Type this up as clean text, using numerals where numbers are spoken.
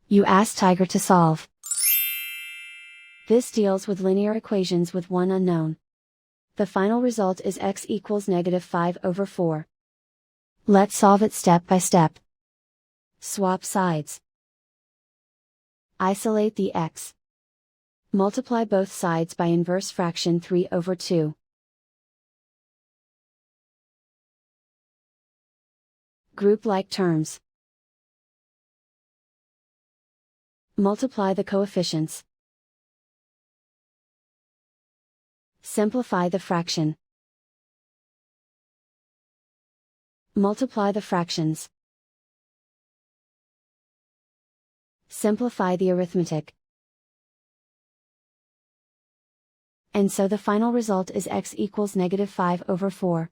You ask Tiger to solve. This deals with linear equations with one unknown. The final result is x equals -5/4. Let's solve it step by step. Swap sides. Isolate the x. Multiply both sides by inverse fraction 3/2. Group like terms. Multiply the coefficients. Simplify the fraction. Multiply the fractions. Simplify the arithmetic. And so the final result is x equals -5/4.